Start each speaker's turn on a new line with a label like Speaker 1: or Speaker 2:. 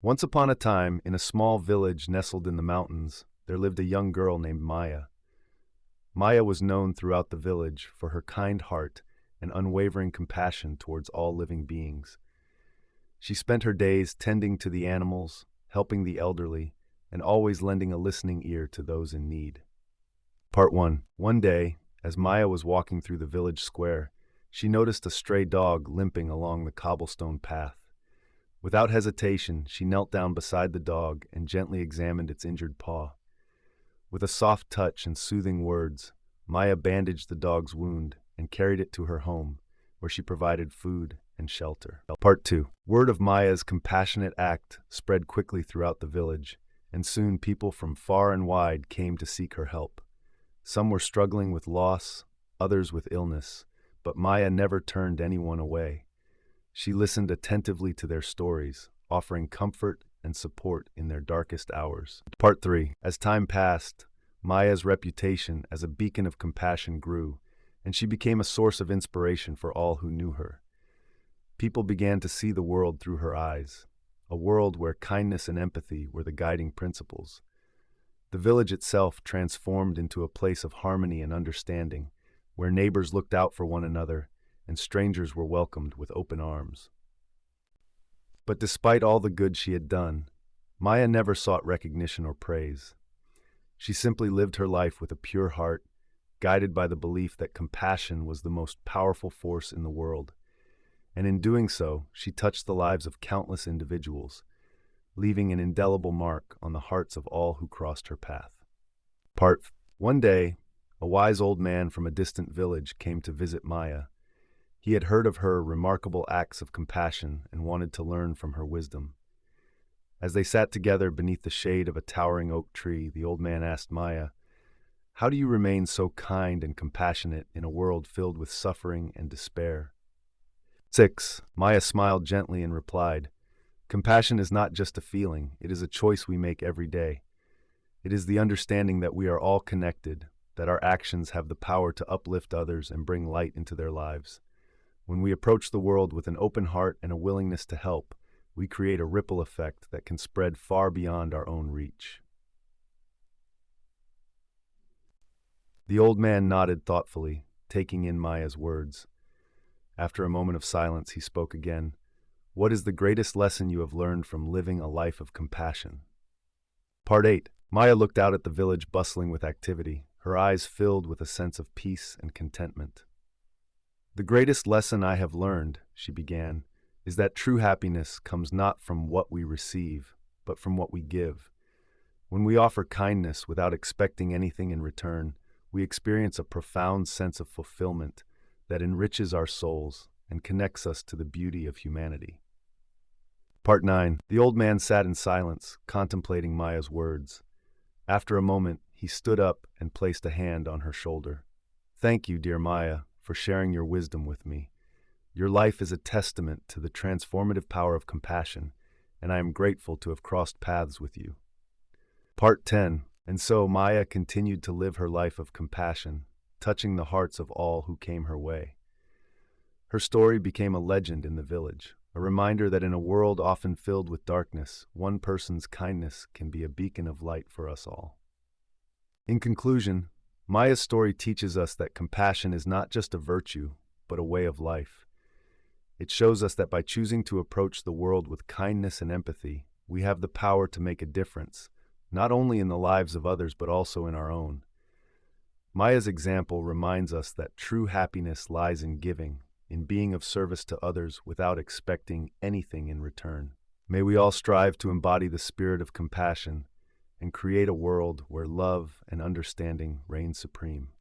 Speaker 1: Once upon a time, in a small village nestled in the mountains, there lived a young girl named Maya. Maya was known throughout the village for her kind heart and unwavering compassion towards all living beings. She spent her days tending to the animals, helping the elderly, and always lending a listening ear to those in need. Part 1. One day, as Maya was walking through the village square, she noticed a stray dog limping along the cobblestone path. Without hesitation, she knelt down beside the dog and gently examined its injured paw. With a soft touch and soothing words, Maya bandaged the dog's wound and carried it to her home, where she provided food and shelter. Part 2. Word of Maya's compassionate act spread quickly throughout the village, and soon people from far and wide came to seek her help. Some were struggling with loss, others with illness, but Maya never turned anyone away. She listened attentively to their stories, offering comfort and support in their darkest hours. Part 3. As time passed, Maya's reputation as a beacon of compassion grew, and she became a source of inspiration for all who knew her. People began to see the world through her eyes, a world where kindness and empathy were the guiding principles. The village itself transformed into a place of harmony and understanding, where neighbors looked out for one another and strangers were welcomed with open arms. But despite all the good she had done, Maya never sought recognition or praise. She simply lived her life with a pure heart, guided by the belief that compassion was the most powerful force in the world. And in doing so, she touched the lives of countless individuals, leaving an indelible mark on the hearts of all who crossed her path. One day, a wise old man from a distant village came to visit Maya. He had heard of her remarkable acts of compassion and wanted to learn from her wisdom. As they sat together beneath the shade of a towering oak tree, the old man asked Maya, "How do you remain so kind and compassionate in a world filled with suffering and despair?" 6. Maya smiled gently and replied, "Compassion is not just a feeling, it is a choice we make every day. It is the understanding that we are all connected, that our actions have the power to uplift others and bring light into their lives. When we approach the world with an open heart and a willingness to help, we create a ripple effect that can spread far beyond our own reach." The old man nodded thoughtfully, taking in Maya's words. After a moment of silence, he spoke again. "What is the greatest lesson you have learned from living a life of compassion?" Part 8. Maya looked out at the village bustling with activity, her eyes filled with a sense of peace and contentment. "The greatest lesson I have learned," she began, "is that true happiness comes not from what we receive, but from what we give. When we offer kindness without expecting anything in return, we experience a profound sense of fulfillment that enriches our souls and connects us to the beauty of humanity." Part 9. The old man sat in silence, contemplating Maya's words. After a moment, he stood up and placed a hand on her shoulder. "Thank you, dear Maya, for sharing your wisdom with me. Your life is a testament to the transformative power of compassion, and I am grateful to have crossed paths with you." Part 10. And so Maya continued to live her life of compassion, touching the hearts of all who came her way. Her story became a legend in the village, a reminder that in a world often filled with darkness, one person's kindness can be a beacon of light for us all. In conclusion, Maya's story teaches us that compassion is not just a virtue, but a way of life. It shows us that by choosing to approach the world with kindness and empathy, we have the power to make a difference, not only in the lives of others but also in our own. Maya's example reminds us that true happiness lies in giving, in being of service to others without expecting anything in return. May we all strive to embody the spirit of compassion and create a world where love and understanding reign supreme.